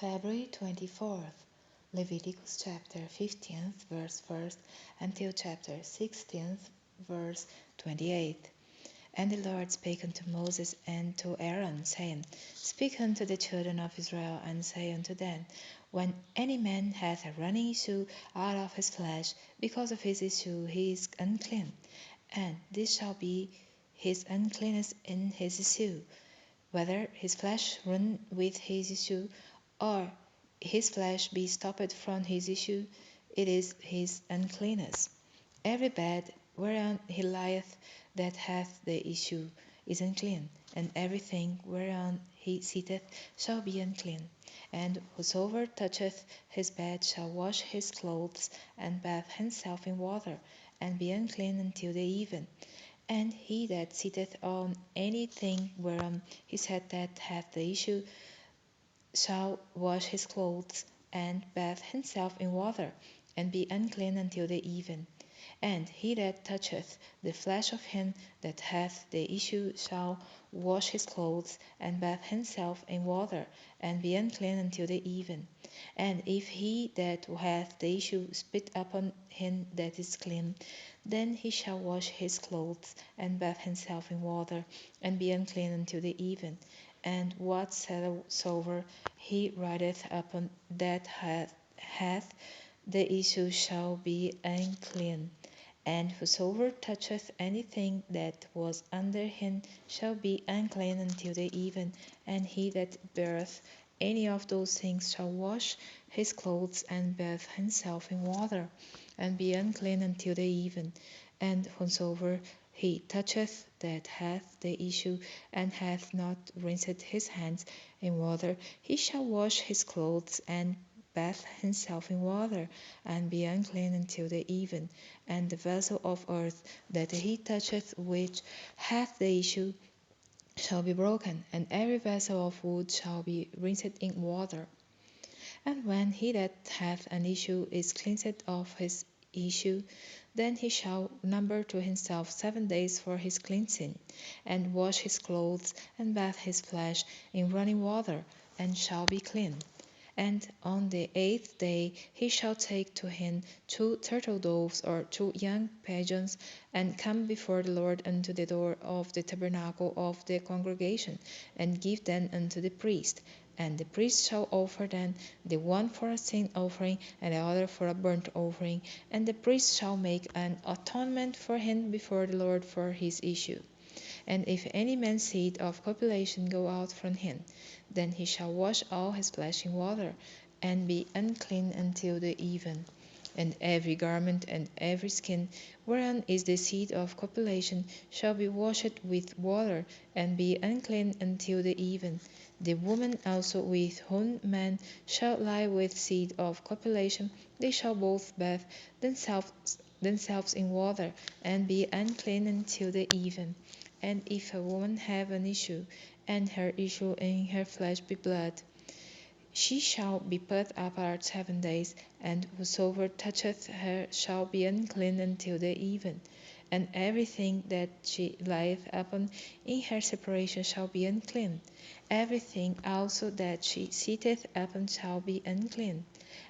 February 24th, Leviticus chapter 15th, verse 1st, until chapter 16th, verse 28. And the Lord spake unto Moses and to Aaron, saying, Speak unto the children of Israel, and say unto them, When any man hath a running issue out of his flesh, because of his issue he is unclean, and this shall be his uncleanness in his issue, whether his flesh run with his issue, or his flesh be stopped from his issue, it is his uncleanness. Every bed whereon he lieth that hath the issue is unclean, and everything whereon he sitteth shall be unclean. And whosoever toucheth his bed shall wash his clothes, and bathe himself in water, and be unclean until the even. And he that sitteth on any thing whereon he sat that hath the issue shall wash his clothes, and bathe himself in water, and be unclean until the even. And he that toucheth the flesh of him that hath the issue shall wash his clothes, and bathe himself in water, and be unclean until the even. And if he that hath the issue spit upon him that is clean, then he shall wash his clothes, and bathe himself in water, and be unclean until the even. And whatsoever he writeth upon that hath the issue shall be unclean. And whosoever toucheth anything that was under him shall be unclean until the even. And he that beareth any of those things shall wash his clothes, and bathe himself in water, and be unclean until the even. And whosoever he toucheth that hath the issue, and hath not rinsed his hands in water, he shall wash his clothes, and bathe himself in water, and be unclean until the even. And the vessel of earth that he toucheth which hath the issue shall be broken, and every vessel of wood shall be rinsed in water. And when he that hath an issue is cleansed of his issue, then he shall number to himself 7 days for his cleansing, and wash his clothes, and bathe his flesh in running water, and shall be clean. And on the 8th day he shall take to him 2 turtle doves or 2 young pigeons, and come before the Lord unto the door of the tabernacle of the congregation, and give them unto the priest. And the priest shall offer them, the one for a sin offering, and the other for a burnt offering. And the priest shall make an atonement for him before the Lord for his issue. And if any man's seed of copulation go out from him, then he shall wash all his flesh in water, and be unclean until the even. And every garment and every skin whereon is the seed of copulation shall be washed with water, and be unclean until the even. The woman also with whom man shall lie with seed of copulation, they shall both bathe themselves in water, and be unclean until the even. And if a woman have an issue, and her issue in her flesh be blood, she shall be put apart 7 days, and whosoever toucheth her shall be unclean until the even. And everything that she lieth upon in her separation shall be unclean. Everything also that she sitteth upon shall be unclean.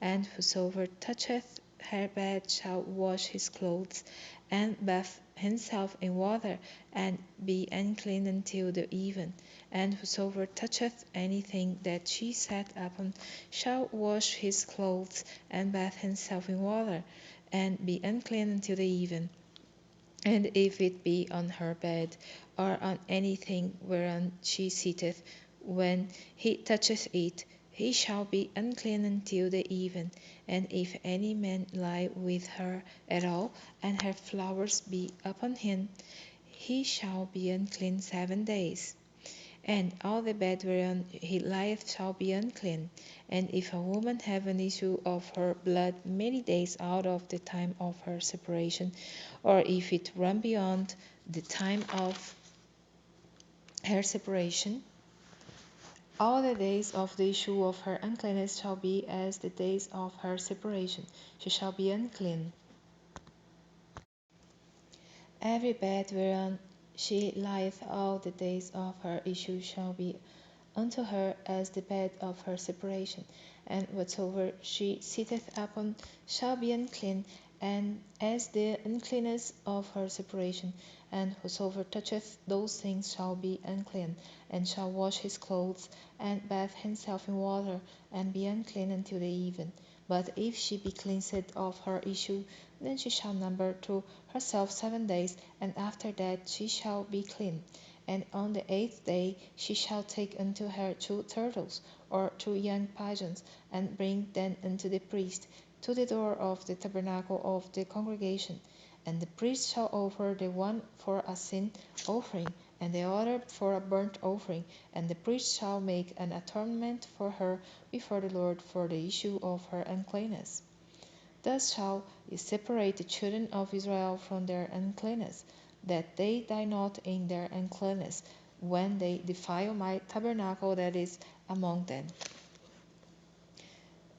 And whosoever toucheth her bed shall wash his clothes, and bathe himself in water, and be unclean until the even. And whosoever toucheth anything that she sat upon shall wash his clothes, and bathe himself in water, and be unclean until the even. And if it be on her bed, or on anything whereon she sitteth, when he toucheth it, he shall be unclean until the even. And if any man lie with her at all, and her flowers be upon him, he shall be unclean 7 days. And all the bed whereon he lieth shall be unclean. And if a woman have an issue of her blood many days out of the time of her separation, or if it run beyond the time of her separation, all the days of the issue of her uncleanness shall be as the days of her separation. She shall be unclean. Every bed whereon she lieth all the days of her issue shall be unto her as the bed of her separation, and whatsoever she sitteth upon shall be unclean, and as the uncleanness of her separation, and whosoever toucheth those things shall be unclean, and shall wash his clothes, and bathe himself in water, and be unclean until the even. But if she be cleansed of her issue, then she shall number to herself 7 days, and after that she shall be clean. And on the 8th day she shall take unto her 2 turtles, or 2 young pigeons, and bring them unto the priest, to the door of the tabernacle of the congregation. And the priest shall offer the one for a sin offering, and the other for a burnt offering, and the priest shall make an atonement for her before the Lord for the issue of her uncleanness. Thus shall ye separate the children of Israel from their uncleanness, that they die not in their uncleanness, when they defile my tabernacle that is among them.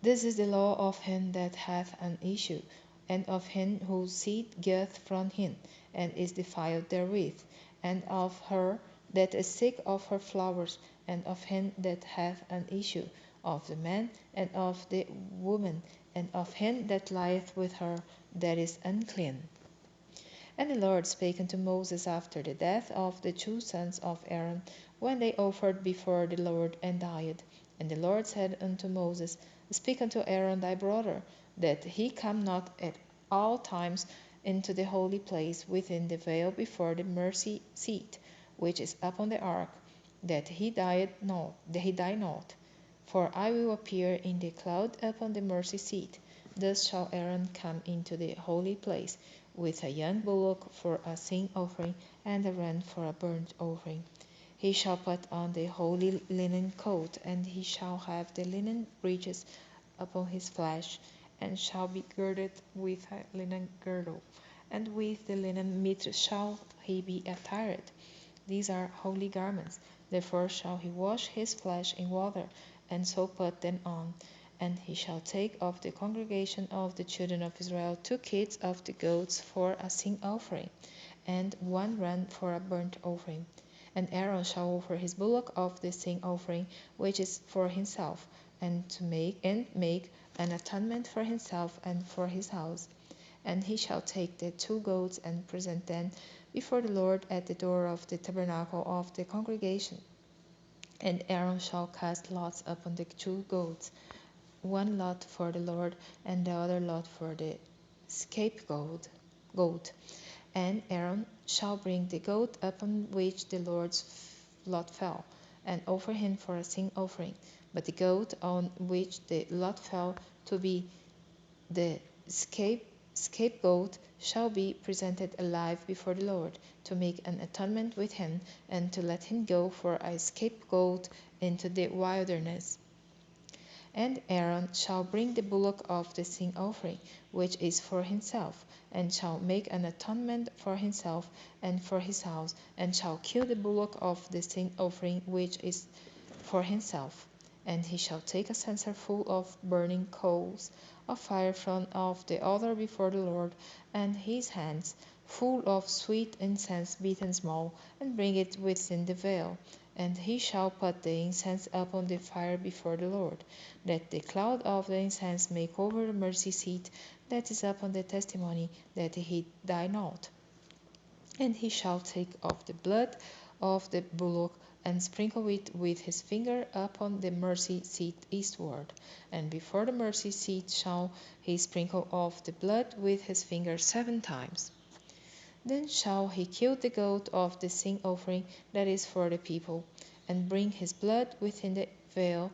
This is the law of him that hath an issue, and of him whose seed goeth from him, and is defiled therewith, and of her that is sick of her flowers, and of him that hath an issue, of the man, and of the woman, and of him that lieth with her, that is unclean. And the Lord spake unto Moses after the death of the 2 sons of Aaron, when they offered before the Lord and died. And the Lord said unto Moses, Speak unto Aaron thy brother, that he come not at all times into the holy place within the veil before the mercy seat, which is upon the ark, that he die not. For I will appear in the cloud upon the mercy seat. Thus shall Aaron come into the holy place, with a young bullock for a sin offering, and a ram for a burnt offering. He shall put on the holy linen coat, and he shall have the linen breeches upon his flesh, and shall be girded with a linen girdle, and with the linen mitre shall he be attired. These are holy garments. Therefore shall he wash his flesh in water, and so put them on. And he shall take of the congregation of the children of Israel 2 kids of the goats for a sin offering, and 1 ram for a burnt offering. And Aaron shall offer his bullock of the sin offering, which is for himself, and make an atonement for himself and for his house. And he shall take the 2 goats and present them before the Lord at the door of the tabernacle of the congregation. And Aaron shall cast lots upon the 2 goats, 1 lot for the Lord, and the other lot for the scapegoat. And Aaron shall bring the goat upon which the Lord's lot fell, and offer him for a sin offering. But the goat on which the lot fell, to be the scapegoat, shall be presented alive before the Lord, to make an atonement with him, and to let him go for a scapegoat into the wilderness. And Aaron shall bring the bullock of the sin offering, which is for himself, and shall make an atonement for himself and for his house, and shall kill the bullock of the sin offering, which is for himself. And he shall take a censer full of burning coals of fire from off the altar before the Lord, and his hands full of sweet incense beaten small, and bring it within the veil. And he shall put the incense upon the fire before the Lord, that the cloud of the incense may cover the mercy seat that is upon the testimony, that he die not. And he shall take of the blood of the bullock, and sprinkle it with his finger upon the mercy seat eastward. And before the mercy seat shall he sprinkle of the blood with his finger 7 times. Then shall he kill the goat of the sin offering that is for the people, and bring his blood within the veil,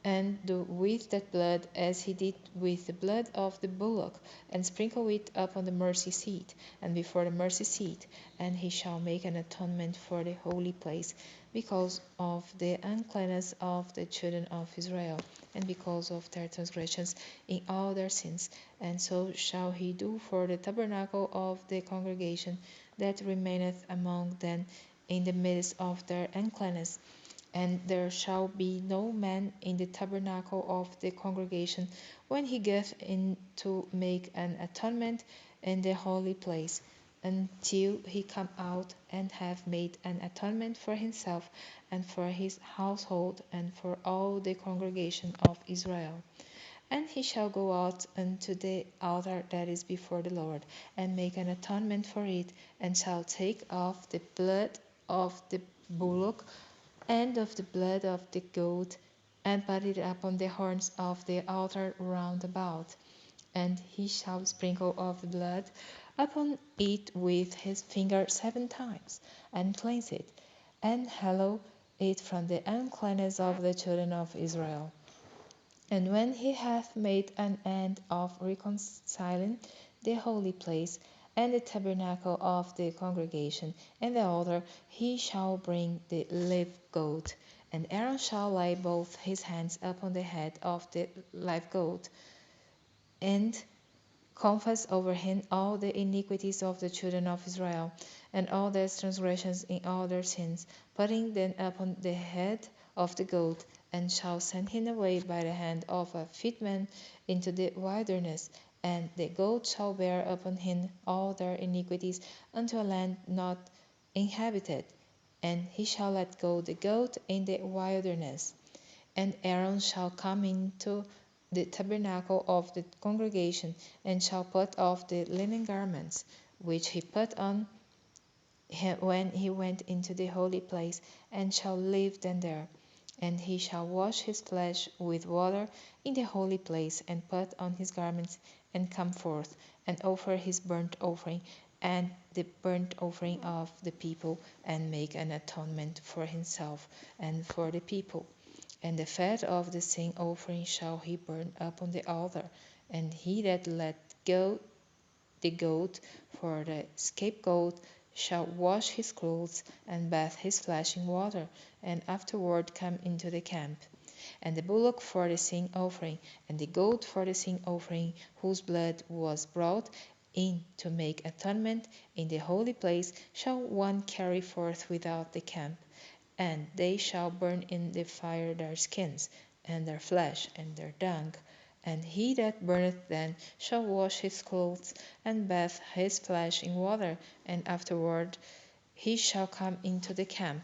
and do with that blood as he did with the blood of the bullock, and sprinkle it upon the mercy seat, and before the mercy seat. And he shall make an atonement for the holy place, because of the uncleanness of the children of Israel, and because of their transgressions in all their sins. And so shall he do for the tabernacle of the congregation that remaineth among them in the midst of their uncleanness. And there shall be no man in the tabernacle of the congregation when he goeth in to make an atonement in the holy place. until he come out and have made an atonement for himself and for his household and for all the congregation of Israel. And he shall go out unto the altar that is before the Lord, and make an atonement for it, and shall take of the blood of the bullock and of the blood of the goat, and put it upon the horns of the altar round about. And he shall sprinkle of the blood upon it with his finger 7 times, and cleanse it, and hallow it from the uncleanness of the children of Israel. And when he hath made an end of reconciling the holy place, and the tabernacle of the congregation, and the altar, he shall bring the live goat. And Aaron shall lay both his hands upon the head of the live goat, and confess over him all the iniquities of the children of Israel, and all their transgressions in all their sins, putting them upon the head of the goat, and shall send him away by the hand of a fit man into the wilderness. And the goat shall bear upon him all their iniquities unto a land not inhabited, and he shall let go the goat in the wilderness. And Aaron shall come into the tabernacle of the congregation, and shall put off the linen garments which he put on when he went into the holy place, and shall leave them there. And he shall wash his flesh with water in the holy place, and put on his garments, and come forth, and offer his burnt offering and the burnt offering of the people, and make an atonement for himself and for the people. And the fat of the sin offering shall he burn upon the altar, and he that let go the goat for the scapegoat shall wash his clothes and bathe his flesh in water, and afterward come into the camp. And the bullock for the sin offering, and the goat for the sin offering, whose blood was brought in to make atonement in the holy place, shall one carry forth without the camp. And they shall burn in the fire their skins, and their flesh, and their dung. And he that burneth them shall wash his clothes, and bathe his flesh in water, and afterward he shall come into the camp.